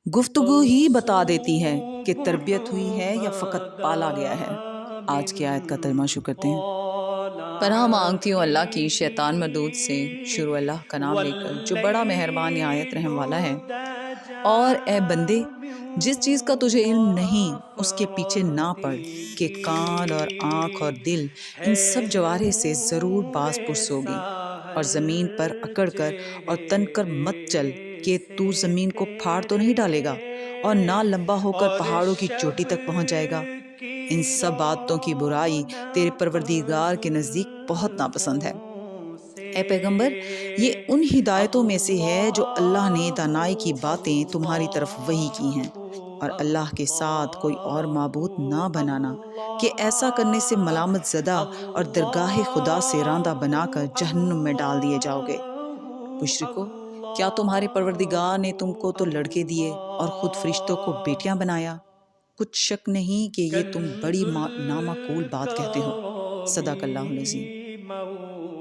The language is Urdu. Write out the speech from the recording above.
گفتگو ہی بتا دیتی ہے کہ تربیت ہوئی ہے یا فقط پالا گیا ہے۔ آج کی آیت کا ترجمہ شروع کرتے ہیں۔ پناہ مانگتی ہوں اللہ کی شیطان مردود سے۔ شروع اللہ کا نام لے کر جو بڑا مہربان نہایت رحم والا ہے۔ اور اے بندے، جس چیز کا تجھے علم نہیں اس کے پیچھے نہ پڑ، کہ کان اور آنکھ اور دل ان سب جوارے سے ضرور باز پرس ہوگی۔ اور زمین پر اکڑ کر اور تن کر مت چل، کہ تو زمین کو پھاڑ تو نہیں ڈالے گا اور نہ لمبا ہو کر پہاڑوں کی چوٹی تک پہنچ جائے گا۔ ان سب باتوں کی برائی تیرے پروردگار کے نزدیک بہت ناپسند ہے۔ اے پیغمبر، یہ ان ہدایتوں میں سے ہے جو اللہ نے دانائی کی باتیں تمہاری طرف وحی کی ہیں، اور اللہ کے ساتھ کوئی اور معبود نہ بنانا، کہ ایسا کرنے سے ملامت زدہ اور درگاہ خدا سے راندہ بنا کر جہنم میں ڈال دیے جاؤ گے۔ مشرکو، کیا تمہارے پروردگار نے تم کو تو لڑکے دیے اور خود فرشتوں کو بیٹیاں بنایا؟ کچھ شک نہیں کہ یہ تم بڑی نامعقول بات کہتے ہو۔ صدق اللہ العظیم۔